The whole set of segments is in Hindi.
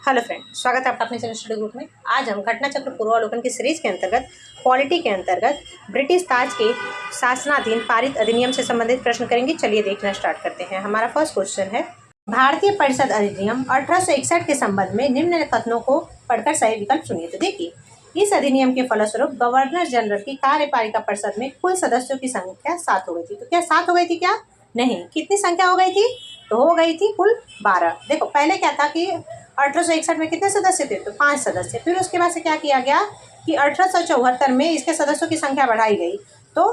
हेलो फ्रेंड, स्वागत है आपका अपने चैनल स्टडी ग्रुप में। आज हम घटना चक्र पूर्वावलोकन की सीरीज के अंतर्गत पॉलिटी के अंतर्गत ब्रिटिश ताज के शासनाधीन पारित अधिनियम से संबंधित प्रश्न करेंगे। चलिए देखना स्टार्ट करते हैं। हमारा फर्स्ट क्वेश्चन है, भारतीय परिषद अधिनियम 1861 के संबंध में निम्न कथनों को पढ़कर सही विकल्प चुनिए। तो देखिए, इस अधिनियम के फलस्वरूप गवर्नर जनरल की कार्यपालिका परिषद में कुल सदस्यों की संख्या 7 हो गई थी। तो क्या 7 हो गई थी? क्या नहीं, कितनी संख्या हो गई थी? तो हो गई थी कुल 12। देखो, पहले क्या था कि 1861 में कितने सदस्य थे? तो 5 सदस्य। फिर उसके बाद से क्या किया गया कि 1874 में इसके सदस्यों की संख्या बढ़ाई गई। तो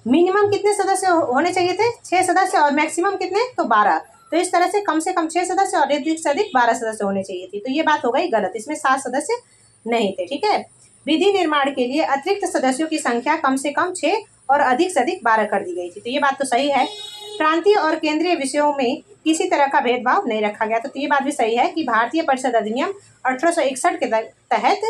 मिनिमम कितने सदस्य होने चाहिए थे? 6 सदस्य, और मैक्सिमम कितने? तो 12। तो इस तरह से कम 6 सदस्य और अधिक से अधिक 12 सदस्य होने चाहिए थे। तो ये बात हो गई गलत, इसमें 7 सदस्य नहीं थे। ठीक है। विधि निर्माण के लिए अतिरिक्त सदस्यों की संख्या कम से कम 6 और अधिक से अधिक 12 कर दी गई थी। तो ये बात तो सही है। प्रांतीय और केंद्रीय विषयों में किसी तरह का भेदभाव नहीं रखा गया। तो ये बात भी सही है कि भारतीय परिषद अधिनियम 1861 के तहत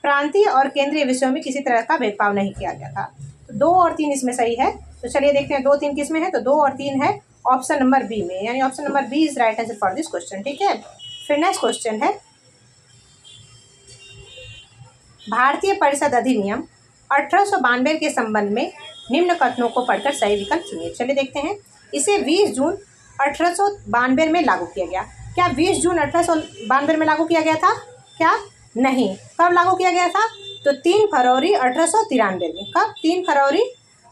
प्रांतीय और केंद्रीय विषयों में किसी तरह का भेदभाव नहीं किया गया था। तो 2 और 3 इसमें सही है। तो चलिए देखते हैं 2 3 किस में है। तो 2 और 3 है ऑप्शन नंबर बी में, यानी option number B is right answer for this question. ठीक है। फिर नेक्स्ट क्वेश्चन है, भारतीय परिषद अधिनियम 1892 के संबंध में निम्न कथनों को पढ़कर सही विकल्प चुनिए। चलिए देखते हैं। इसे 20 जून 1892 में लागू किया गया। क्या 20 जून 1892 में लागू किया गया था? क्या नहीं। कब लागू किया गया था? तो 3 फरवरी 1893 में। कब? 3 फरवरी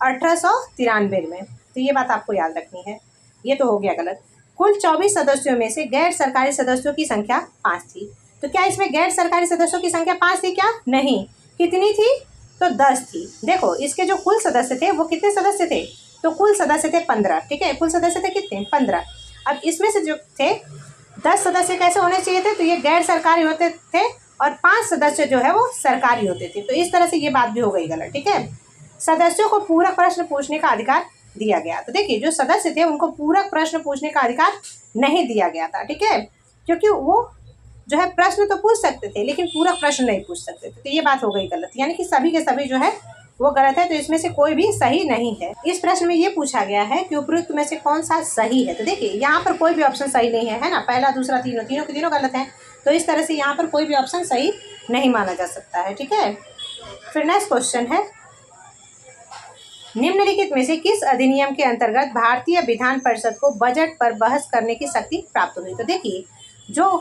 1893 में। तो ये बात आपको याद रखनी है। ये तो हो गया गलत। कुल 24 सदस्यों में से गैर सरकारी सदस्यों की संख्या 5 थी। तो क्या इसमें गैर सरकारी सदस्यों की संख्या 5 थी? क्या नहीं। कितनी थी? तो 10 थी। देखो, इसके जो कुल सदस्य थे वो कितने सदस्य थे? तो कुल सदस्य थे 15। ठीक है, कुल सदस्य थे कितने? 15। अब इसमें से जो थे 10 सदस्य कैसे होने चाहिए थे? तो ये गैर सरकारी होते थे और 5 सदस्य जो है वो सरकारी होते थे। तो इस तरह से ये बात भी हो गई गलत। ठीक है। सदस्यों को पूरक प्रश्न पूछने का अधिकार दिया गया। तो देखिए, जो सदस्य थे उनको पूरक प्रश्न पूछने का अधिकार नहीं दिया गया था। ठीक है, क्योंकि वो जो है प्रश्न तो पूछ सकते थे लेकिन पूरक प्रश्न नहीं पूछ सकते थे। तो ये बात हो गई गलत, यानी कि सभी के सभी जो है वो गलत है। तो इसमें से कोई भी सही नहीं है। इस प्रश्न में ये पूछा गया है कि उपयुक्त में से कौन सा सही है। तो देखिए, यहाँ पर कोई भी ऑप्शन सही नहीं है ना। पहला, दूसरा, तीनों के तीनों गलत हैं। तो इस तरह से यहाँ पर कोई भी ऑप्शन सही नहीं माना जा सकता है। ठीक है। फिर नेक्स्ट क्वेश्चन है, निम्नलिखित में से किस अधिनियम के अंतर्गत भारतीय विधान परिषद को बजट पर बहस करने की शक्ति प्राप्त हुई? तो देखिए, जो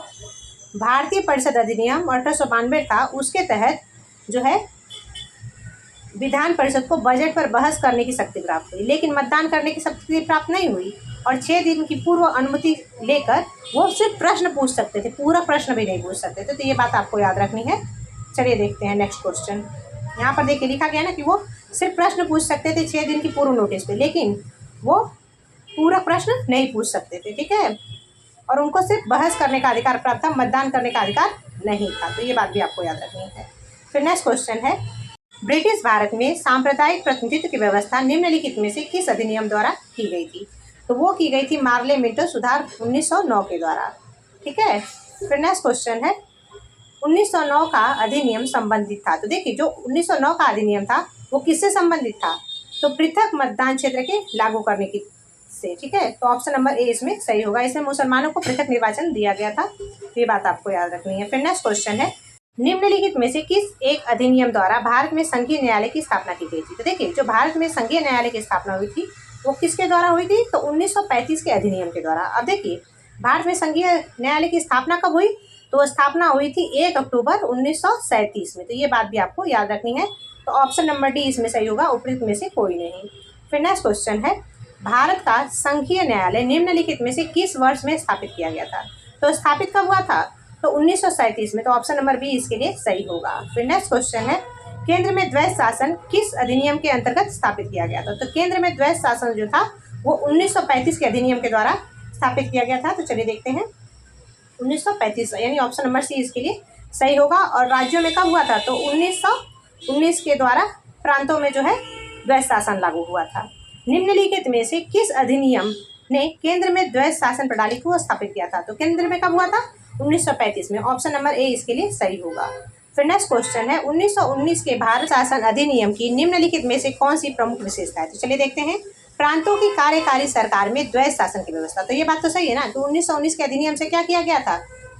भारतीय परिषद अधिनियम 1892 था उसके तहत जो है विधान परिषद को बजट पर बहस करने की शक्ति प्राप्त हुई, लेकिन मतदान करने की शक्ति प्राप्त नहीं हुई। और 6 दिन की पूर्व अनुमति लेकर वो सिर्फ प्रश्न पूछ सकते थे, पूरा प्रश्न भी नहीं पूछ सकते थे। तो ये बात आपको याद रखनी है। चलिए देखते हैं नेक्स्ट क्वेश्चन। यहाँ पर देखिए लिखा गया ना कि वो सिर्फ प्रश्न पूछ सकते थे 6 दिन की पूर्व नोटिस पे, लेकिन वो पूरा प्रश्न नहीं पूछ सकते थे। ठीक है, और उनको सिर्फ बहस करने का अधिकार प्राप्त था, मतदान करने का अधिकार नहीं था। तो ये बात भी आपको याद रखनी है। फिर नेक्स्ट क्वेश्चन है, ब्रिटिश भारत में सांप्रदायिक प्रतिनिधित्व की व्यवस्था निम्नलिखित में से किस अधिनियम द्वारा की गई थी? तो वो की गई थी मार्ले मिंटो सुधार 1909 के द्वारा। ठीक है। फिर नेक्स्ट क्वेश्चन है, 1909 का अधिनियम संबंधित था। तो देखिए, जो 1909 का अधिनियम था वो किससे संबंधित था? तो पृथक मतदान क्षेत्र के लागू करने की से। ठीक है, तो ऑप्शन नंबर ए इसमें सही होगा। इसमें मुसलमानों को पृथक निर्वाचन दिया गया था। ये बात आपको याद रखनी है। फिर नेक्स्ट क्वेश्चन है, निम्नलिखित में से किस एक अधिनियम द्वारा भारत में संघीय न्यायालय की स्थापना की गई थी? तो देखिए, जो भारत में संघीय न्यायालय की स्थापना हुई थी वो किसके द्वारा हुई थी? तो 1935 के अधिनियम के द्वारा। अब देखिए, भारत में संघीय न्यायालय की स्थापना कब हुई? तो स्थापना हुई थी 1 अक्टूबर 1937 में। तो ये बात भी आपको याद रखनी है। तो ऑप्शन नंबर डी इसमें सही होगा, उपयुक्त में से कोई नहीं। फिर नेक्स्ट क्वेश्चन है, भारत का संघीय न्यायालय निम्नलिखित में से किस वर्ष में स्थापित किया गया था? तो स्थापित कब हुआ था? तो 1937 में। तो ऑप्शन नंबर बी इसके लिए सही होगा। फिर नेक्स्ट क्वेश्चन है, केंद्र में द्वैध शासन किस अधिनियम के अंतर्गत स्थापित किया गया था? तो केंद्र में द्वैध शासन जो था वो 1935 के अधिनियम के द्वारा स्थापित किया गया था। तो चलिए देखते हैं, 1935 यानी ऑप्शन नंबर सी इसके लिए सही होगा। और राज्यों में कब हुआ था? तो 1919 के द्वारा प्रांतों में जो है द्वैध शासन लागू हुआ था। निम्नलिखित में से किस अधिनियम ने केंद्र में द्वैध शासन प्रणाली को स्थापित किया था? तो केंद्र में कब हुआ था? 1935 में। ऑप्शन नंबर ए इसके लिए सही होगा। फिर नेक्स्ट क्वेश्चन है, 1919 के भारत शासन अधिनियम की निम्नलिखित में से कौन सी प्रमुख विशेषता है? तो चलिए देखते हैं, प्रांतों की कार्यकारी सरकार में द्वैध शासन की व्यवस्था। तो ये बात तो सही है ना। तो 1919 के अधिनियम से क्या किया गया था?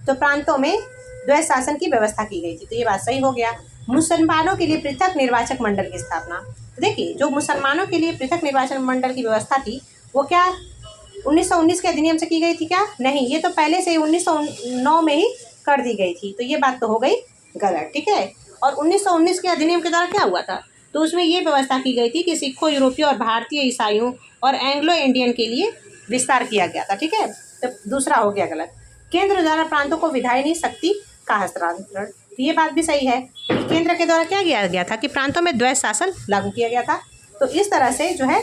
तो प्रांतों में द्वैध शासन की व्यवस्था की गई थी। तो ये बात सही हो गया। मुसलमानों के लिए पृथक निर्वाचक मंडल की स्थापना। तो देखिए, जो मुसलमानों के लिए पृथक निर्वाचन मंडल की व्यवस्था थी वो क्या 1919 के अधिनियम से की गई थी क्या? नहीं, ये तो पहले से ही 1909 में ही कर दी गई थी। तो ये बात तो हो गई गलत, ठीक है। और 1919 के अधिनियम के द्वारा क्या हुआ था? तो उसमें ये व्यवस्था की गई थी कि सिखों, यूरोपियों और भारतीय ईसाइयों और एंग्लो इंडियन के लिए विस्तार किया गया था, ठीक है। तो दूसरा हो गया गलत। केंद्र द्वारा प्रांतों को विधायी शक्ति का हस्तांतरण। तो ये बात भी सही है कि केंद्र के द्वारा क्या किया गया था कि प्रांतों में द्वैध शासन लागू किया गया था। तो इस तरह से जो है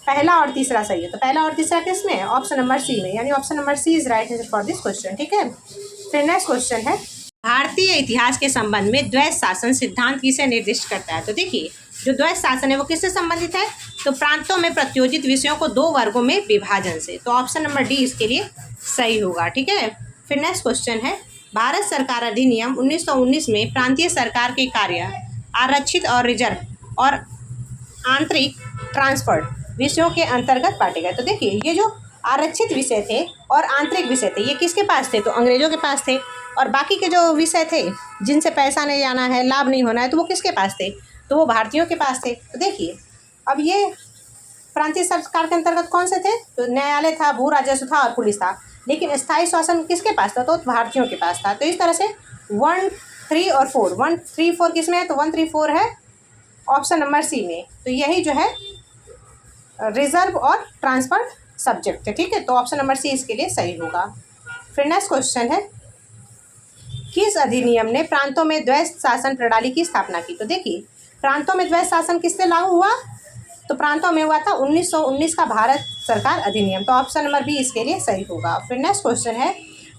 पहला और तीसरा सही है। तो पहला और तीसरा किस में है? ऑप्शन नंबर सी में, यानी option number C is right answer for this question, ठीक है। फिर नेक्स्ट क्वेश्चन है, भारतीय इतिहास के संबंध में द्वैध शासन सिद्धांत किसे निर्दिष्ट करता है? तो देखिए, जो द्वैध शासन है वो किससे संबंधित है? तो प्रांतों में प्रत्योजित विषयों को 2 वर्गों में विभाजन से। तो ऑप्शन नंबर डी इसके लिए सही होगा, ठीक है। फिर नेक्स्ट क्वेश्चन है, भारत सरकार अधिनियम 1919 में प्रांतीय सरकार के कार्य आरक्षित और रिजर्व और आंतरिक ट्रांसफर्ड विषयों के अंतर्गत बांटे गए। तो देखिए, ये जो आरक्षित विषय थे और आंतरिक विषय थे ये किसके पास थे? तो अंग्रेजों के पास थे। और बाकी के जो विषय थे जिनसे पैसा नहीं आना है, लाभ नहीं होना है, तो वो किसके पास थे? तो वो भारतीयों के पास थे। तो देखिए, अब ये प्रांतीय सरकार के अंतर्गत कौन से थे? तो न्यायालय था, भू राजस्व था और पुलिस था। लेकिन स्थायी शासन किसके पास था? तो भारतीयों के पास था। तो इस तरह से 1, 3 और 4, 1, 3, 4 किस में है? तो 1, 3, 4 है ऑप्शन नंबर सी में। तो यही जो है रिजर्व और ट्रांसफर सब्जेक्ट है, ठीक है। तो ऑप्शन नंबर सी इसके लिए सही होगा। फिर नेक्स्ट क्वेश्चन है, किस अधिनियम ने प्रांतों में द्वैध शासन प्रणाली की स्थापना की? तो देखिए, प्रांतों में द्वैध शासन किससे लागू हुआ? तो प्रांतों में हुआ था 1919 का भारत सरकार अधिनियम। तो ऑप्शन नंबर बी इसके लिए सही होगा। फिर नेक्स्ट क्वेश्चन है,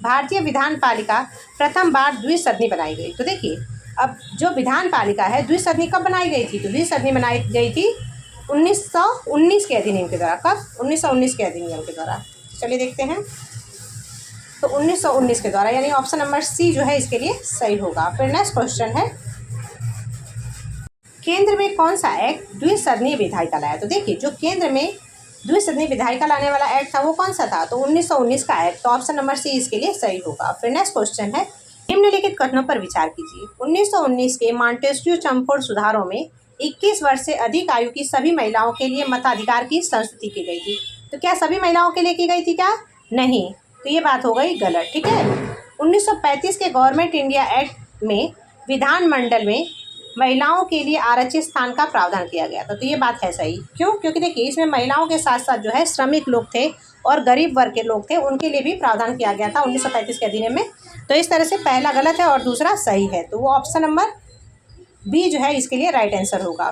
भारतीय विधान पालिका प्रथम बार द्विसदनी बनाई गई। तो देखिए, अब जो विधान पालिका है द्विसदनी कब बनाई गई थी? तो द्विसदनी बनाई गई थी 1919 के अधिनियम के द्वारा। कब? 1919 के अधिनियम के द्वारा। चलिए देखते हैं। तो 1919 के द्वारा, यानी ऑप्शन नंबर सी जो है इसके लिए सही होगा। फिर नेक्स्ट क्वेश्चन है, केंद्र में कौन सा एक्ट द्विसदनीय विधायिका लाया? तो देखिए, जो केंद्र में द्विसदनीय विधायिका लाने वाला एक्ट था वो कौन सा था? तो 1919 का एक्ट। तो ऑप्शन नंबर सी इसके लिए सही होगा। फिर नेक्स्ट क्वेश्चन है, निम्नलिखित कथनों पर विचार कीजिए। 1919 के मॉन्टेस्क्यू चमफोर्ड सुधारों में 21 वर्ष से अधिक आयु की सभी महिलाओं के लिए मताधिकार की संस्तुति की गई थी। तो क्या सभी महिलाओं के लिए की गई थी क्या? नहीं। तो ये बात हो गई गलत, ठीक है। 1935 के गवर्नमेंट इंडिया एक्ट में विधानमंडल में महिलाओं के लिए आरक्षित स्थान का प्रावधान किया गया था। तो ये बात है सही। क्यों? क्योंकि देखिए, इसमें महिलाओं के साथ साथ जो है श्रमिक लोग थे और गरीब वर्ग के लोग थे, उनके लिए भी प्रावधान किया गया था 1935 के अधिनियम में। तो इस तरह से पहला गलत है और दूसरा सही है। तो वो ऑप्शन नंबर बी जो है इसके लिए राइट आंसर होगा।